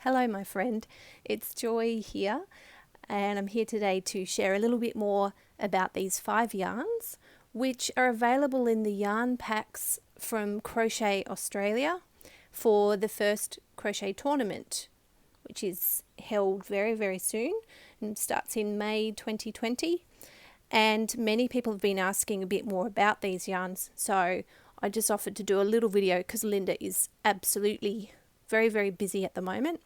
Hello my friend, it's Joy here and I'm here today to share a little bit more about these 5 yarns which are available in the yarn packs from Crochet Australia for the first crochet tournament, which is held very soon and starts in May 2020. And many people have been asking a bit more about these yarns, so I just offered to do a little video because Linda is absolutely very busy at the moment,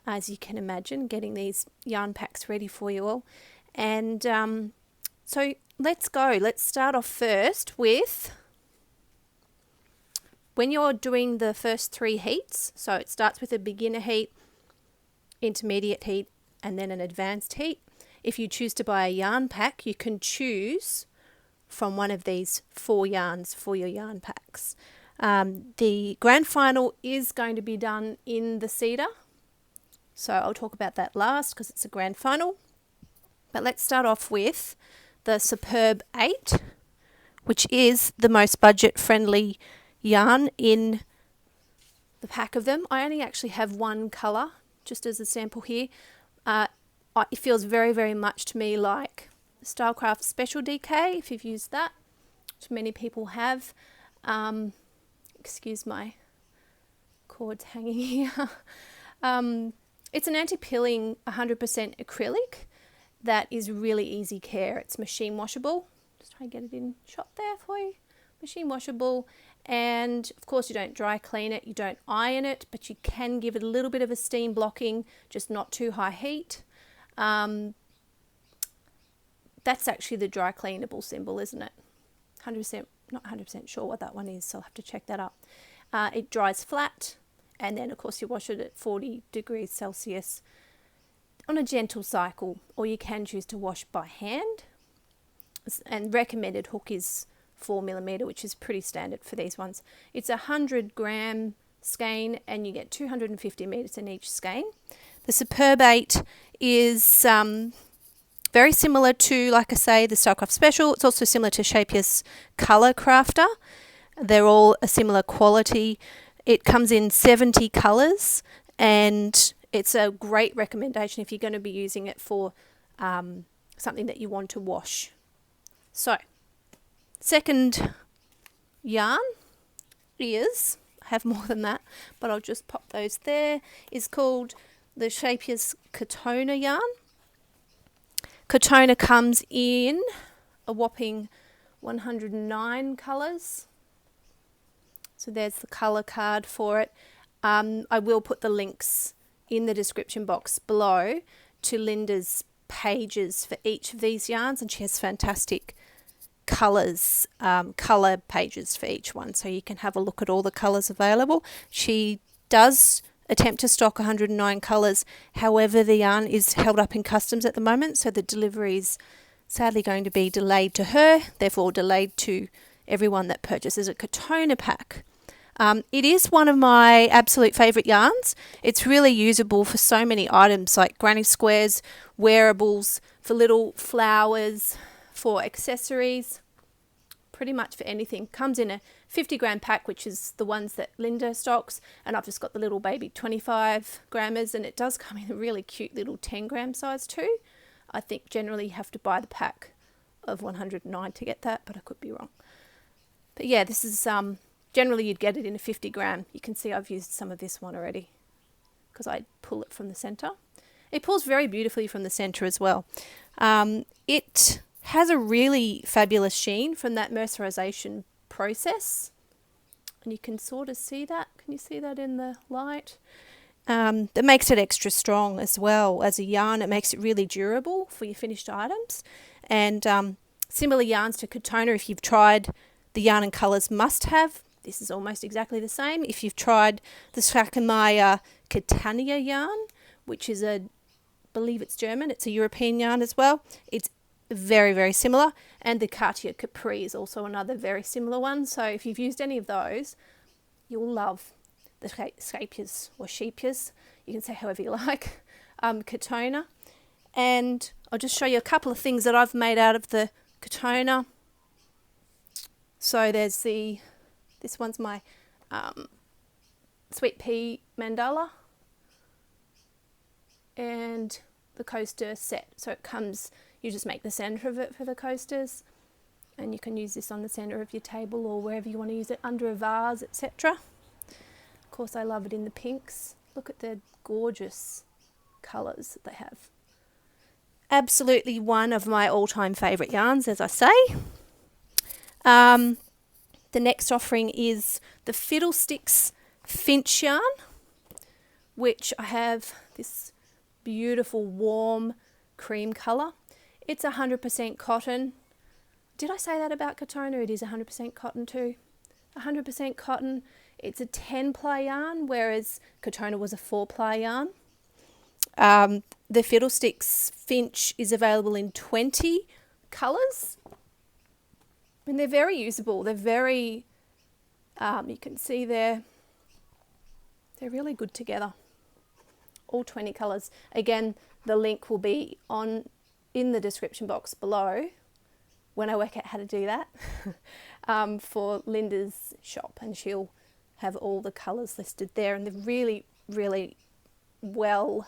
as you can imagine, getting these yarn packs ready for you all. And so let's go. Let's start off first with when you're doing the first 3 heats. So it starts with a beginner heat, intermediate heat, and then an advanced heat. If you choose to buy a yarn pack, you can choose from one of these 4 yarns for your yarn packs. The grand final is going to be done in the Cedar, so I'll talk about that last because it's a grand final. But let's start off with the Superb 8, which is the most budget friendly yarn in the pack of them. I only actually have one colour, just as a sample here. It feels very much to me like Stylecraft Special DK, if you've used that, which many people have. Excuse my cords hanging here. It's an anti-pilling 100% acrylic that is really easy care. It's machine washable. Just try and get it in shot there for you. Machine washable, and of course you don't dry clean it, you don't iron it, but you can give it a little bit of a steam blocking, just not too high heat. That's actually the dry cleanable symbol, isn't it? 100%, not 100% sure what that one is, so I'll have to check that up. It dries flat, and then of course you wash it at 40 degrees Celsius on a gentle cycle, or you can choose to wash by hand. And recommended hook is 4mm, which is pretty standard for these ones. It's a 100-gram skein, and you get 250 meters in each skein. The Superb 8 is very similar to, like I say, the Stylecraft Special. It's also similar to Scheepjes Colour Crafter. They're all a similar quality. It comes in 70 colours, and it's a great recommendation if you're going to be using it for something that you want to wash. So, second yarn is, I have more than that, but I'll just pop those there, is called the Scheepjes Catona yarn. Catona comes in a whopping 109 colours. So there's the colour card for it. I will put the links in the description box below to Linda's pages for each of these yarns, and she has fantastic colours, colour pages for each one, so you can have a look at all the colours available. She does attempt to stock 109 colours, however the yarn is held up in customs at the moment, so the delivery is sadly going to be delayed to her, therefore delayed to everyone that purchases a Catona pack. It is one of my absolute favourite yarns. It's really usable for so many items like granny squares, wearables, for little flowers, for accessories, pretty much for anything. Comes in a 50-gram pack, which is the ones that Linda stocks, and I've just got the little baby 25 grammers, and it does come in a really cute little 10-gram size too. I think generally you have to buy the pack of 109 to get that, but I could be wrong. But yeah, this is generally you'd get it in a 50-gram. You can see I've used some of this one already because I pull it from the centre. It pulls very beautifully from the centre as well. It has a really fabulous sheen from that mercerization process, and you can sort of see that. Can you see that in the light? That makes it extra strong as well as a yarn. It makes it really durable for your finished items. And similar yarns to Catona, if you've tried the Yarn and Colours Must Have, this is almost exactly the same. If you've tried the Schwackemeier Catania yarn, which is I believe it's German, it's a European yarn as well, it's very similar. And the Cartier Capri is also another very similar one. So if you've used any of those, you'll love the Scheepjes or Scheepjes, you can say however you like, Catona. And I'll just show you a couple of things that I've made out of the Catona. So there's this one's my Sweet Pea mandala. and the coaster set. So it comes, you just make the centre of it for the coasters, and you can use this on the centre of your table or wherever you want to use it, under a vase, etc. Of course, I love it in the pinks. Look at the gorgeous colours that they have. Absolutely one of my all-time favourite yarns, as I say. The next offering is the Fiddlesticks Finch yarn, which I have this beautiful warm cream colour. It's 100% cotton. Did I say that about Catona? It is 100% cotton too. 100% cotton. It's a 10-ply yarn, whereas Catona was a 4-ply yarn. The Fiddlesticks Finch is available in 20 colours. And they're very usable. They're very, you can see they're really good together. All 20 colours. Again, the link will be in the description box below when I work out how to do that for Linda's shop, and she'll have all the colours listed there, and they're really, really well,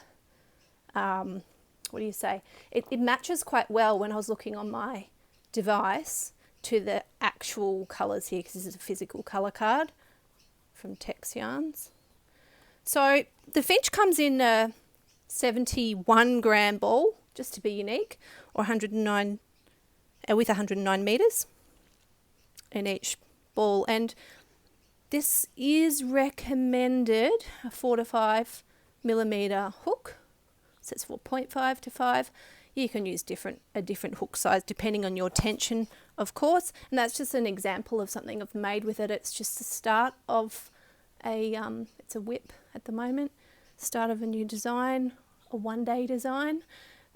what do you say? It matches quite well when I was looking on my device to the actual colours here, because this is a physical colour card from Tex Yarns. So the Finch comes in a 71 gram ball, just to be unique, or 109, with 109 metres in each ball. And this is recommended a 4 to 5 millimetre hook. So it's 4.5 to 5. You can use a different hook size depending on your tension, of course. And that's just an example of something I've made with it. It's just the start of it's a whip at the moment. Start of a new design, a one-day design.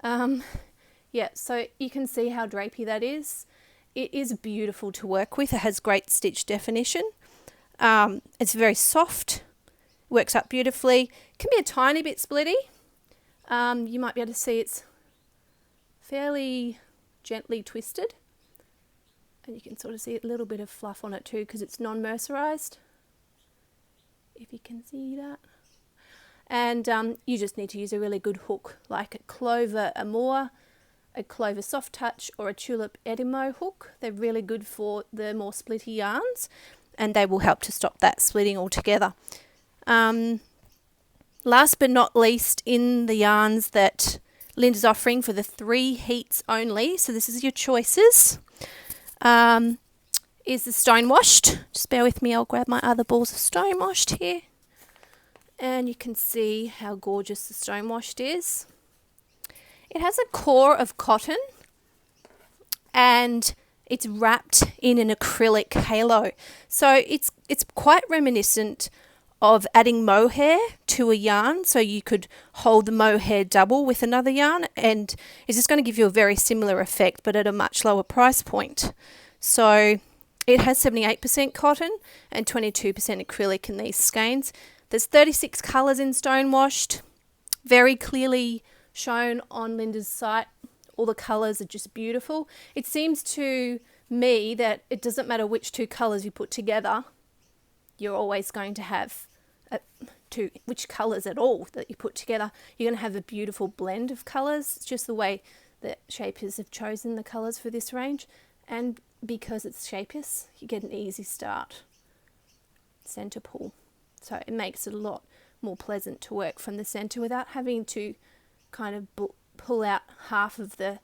Yeah, so you can see how drapey that is. It is beautiful to work with. It has great stitch definition. It's very soft, works up beautifully. Can be a tiny bit splitty. You might be able to see it's fairly gently twisted, and you can sort of see a little bit of fluff on it too, because it's non-mercerized, if you can see that. And you just need to use a really good hook, like a Clover Amour, a Clover Soft Touch, or a Tulip Edimo hook. They're really good for the more splitty yarns, and they will help to stop that splitting altogether. Last but not least, in the yarns that Linda's offering for the 3 heats only, so this is your choices, is the Stonewashed. Just bear with me, I'll grab my other balls of Stonewashed here. And you can see how gorgeous the Stonewashed is. It has a core of cotton, and it's wrapped in an acrylic halo. So it's quite reminiscent of adding mohair to a yarn, so you could hold the mohair double with another yarn, and it's just going to give you a very similar effect but at a much lower price point. So it has 78% cotton and 22% acrylic in these skeins. There's 36 colours in Stonewashed, very clearly shown on Linda's site. All the colours are just beautiful. It seems to me that it doesn't matter which 2 colours you put together, you're always going to have which colours at all that you put together, you're going to have a beautiful blend of colours. It's just the way that Scheepjes have chosen the colours for this range, and because it's Scheepjes, you get an easy start centre pull, so it makes it a lot more pleasant to work from the centre without having to kind of pull out half of the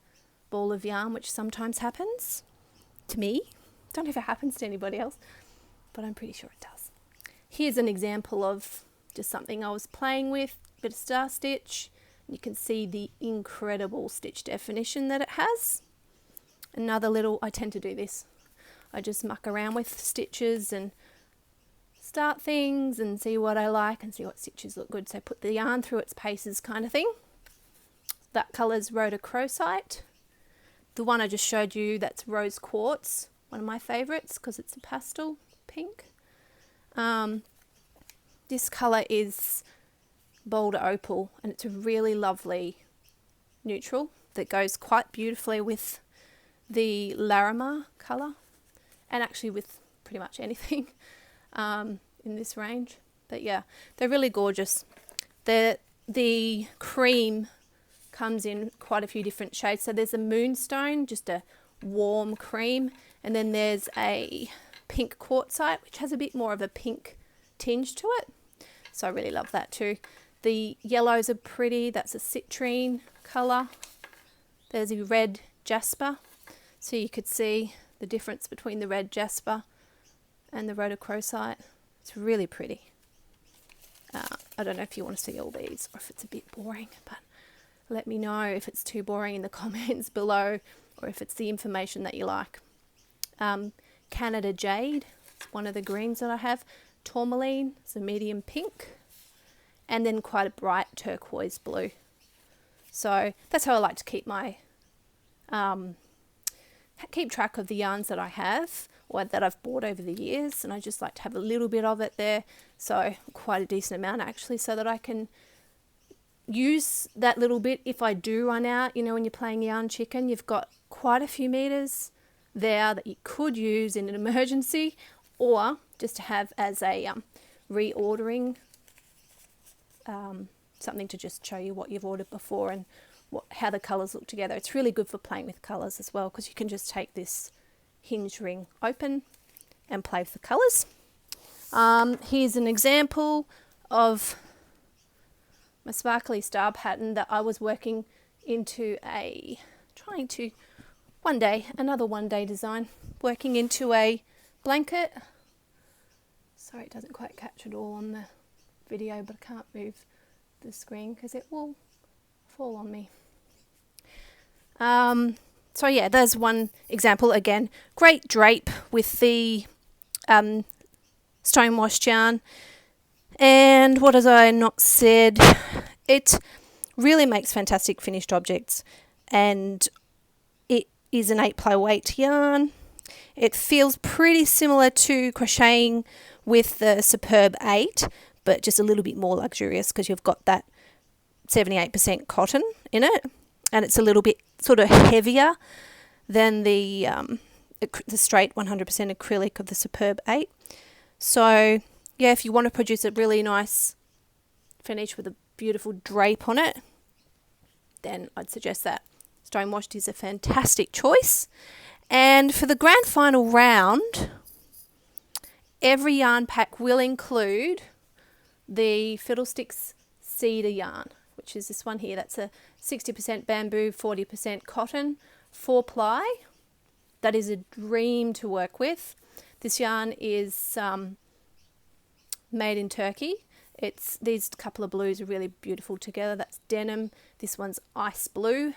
ball of yarn, which sometimes happens to me. Don't know if it happens to anybody else, but I'm pretty sure it does. Here's an example of just something I was playing with, bit of star stitch. You can see the incredible stitch definition that it has. Another little, I tend to do this. I just muck around with stitches and start things and see what I like and see what stitches look good. So put the yarn through its paces kind of thing. That colour's Rhoda Crochet. The one I just showed you, that's Rose Quartz, one of my favourites because it's a pastel pink. This colour is Boulder Opal, and it's a really lovely neutral that goes quite beautifully with the Larimar colour, and actually with pretty much anything in this range. But yeah, they're really gorgeous. They're the cream comes in quite a few different shades. So there's a moonstone, just a warm cream, and then there's a pink quartzite, which has a bit more of a pink tinge to it. So I really love that too. The yellows are pretty. That's a citrine colour. There's a red jasper. So you could see the difference between the red jasper and the rhodochrosite. It's really pretty. I don't know if you want to see all these or if it's a bit boring, but let me know if it's too boring in the comments below or if it's the information that you like. Canada Jade, it's one of the greens that I have. Tourmaline, it's a medium pink. And then quite a bright turquoise blue. So that's how I like to keep my keep track of the yarns that I have or that I've bought over the years, and I just like to have a little bit of it there, so quite a decent amount actually, so that I can use that little bit if I do run out. You know, when you're playing yarn chicken, you've got quite a few meters there that you could use in an emergency, or just to have as a reordering, something to just show you what you've ordered before and how the colours look together. It's really good for playing with colours as well, because you can just take this hinge ring open and play with the colours. Here's an example of my sparkly star pattern that I was working into another one day design, working into a blanket. Sorry, it doesn't quite catch it all on the video, but I can't move the screen because it will fall on me. So yeah, there's one example. Again, great drape with the stonewashed yarn. And what have I not said? It really makes fantastic finished objects, and it is an 8-ply weight yarn. It feels pretty similar to crocheting with the Superb 8, but just a little bit more luxurious because you've got that 78% cotton in it, and it's a little bit sort of heavier than the straight 100% acrylic of the Superb 8. So yeah, if you want to produce a really nice finish with a beautiful drape on it, then I'd suggest that. Stonewashed is a fantastic choice. And for the grand final round, every yarn pack will include the Fiddlesticks Cedar yarn, which is this one here. That's a 60% bamboo, 40% cotton, 4-ply. That is a dream to work with. This yarn is made in Turkey. These couple of blues are really beautiful together. That's denim. This one's ice blue.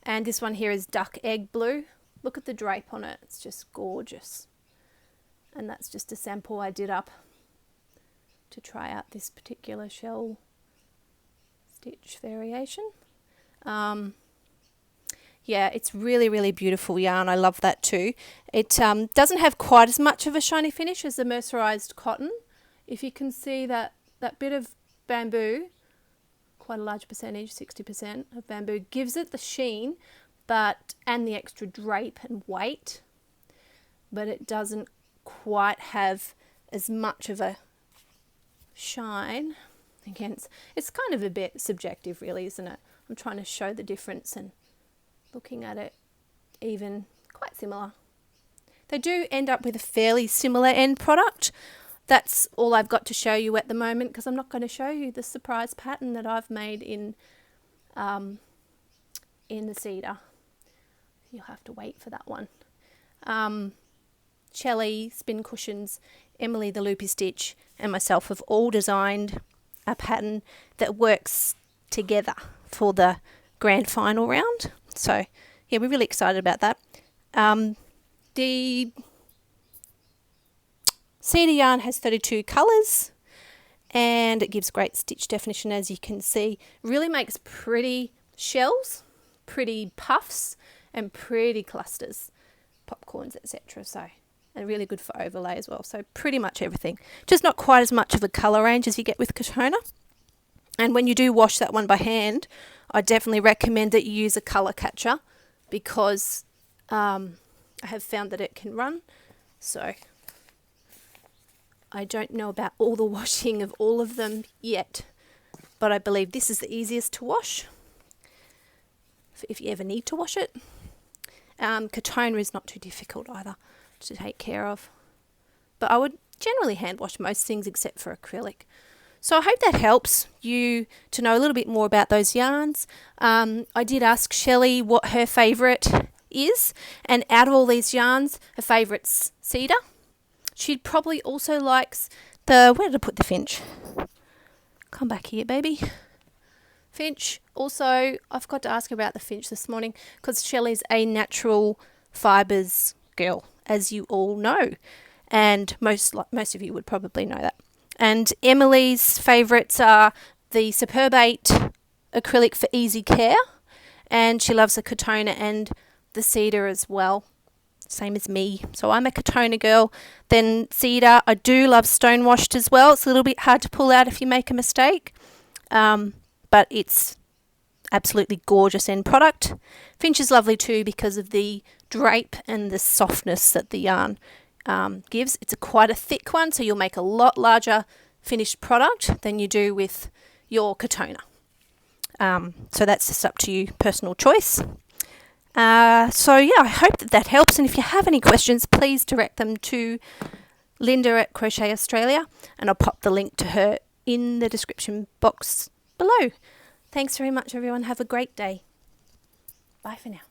And this one here is duck egg blue. Look at the drape on it. It's just gorgeous. And that's just a sample I did up to try out this particular shell stitch variation. Yeah, it's really, really beautiful yarn. I love that too. It doesn't have quite as much of a shiny finish as the mercerized cotton. If you can see that bit of bamboo, quite a large percentage, 60% of bamboo, gives it the sheen and the extra drape and weight, but it doesn't quite have as much of a shine. Again, it's kind of a bit subjective really, isn't it? I'm trying to show the difference and looking at it even quite similar. They do end up with a fairly similar end product. That's all I've got to show you at the moment, because I'm not going to show you the surprise pattern that I've made in the cedar. You'll have to wait for that one. Shelley, Spin Cushions, Emily the Loopy Stitch and myself have all designed a pattern that works together for the grand final round. So yeah, we're really excited about that. The cedar yarn has 32 colours and it gives great stitch definition, as you can see. Really makes pretty shells, pretty puffs and pretty clusters, popcorns, etc. So, and really good for overlay as well. So pretty much everything. Just not quite as much of a colour range as you get with Catona. And when you do wash that one by hand, I definitely recommend that you use a colour catcher, because I have found that it can run. So I don't know about all the washing of all of them yet, but I believe this is the easiest to wash if you ever need to wash it. Catona is not too difficult either to take care of, but I would generally hand wash most things except for acrylic. So I hope that helps you to know a little bit more about those yarns. I did ask Shelley what her favourite is, and out of all these yarns, her favourite's Cedar. She probably also likes where did I put the Finch? Come back here, baby. Finch. Also, I forgot to ask about the Finch this morning because Shelley's a natural fibres girl, as you all know, and most of you would probably know that. And Emily's favourites are the Superb 8 acrylic for easy care, and she loves the Catona and the Cedar as well, same as me. So I'm a Catona girl. Then Cedar, I do love Stonewashed as well. It's a little bit hard to pull out if you make a mistake, but it's absolutely gorgeous end product. Finch is lovely too because of the drape and the softness that the yarn gives. It's quite a thick one, so you'll make a lot larger finished product than you do with your Catona. So that's just up to you, personal choice. So yeah, I hope that helps, and if you have any questions, please direct them to Linda at Crochet Australia, and I'll pop the link to her in the description box below. Thanks very much, everyone. Have a great day. Bye for now.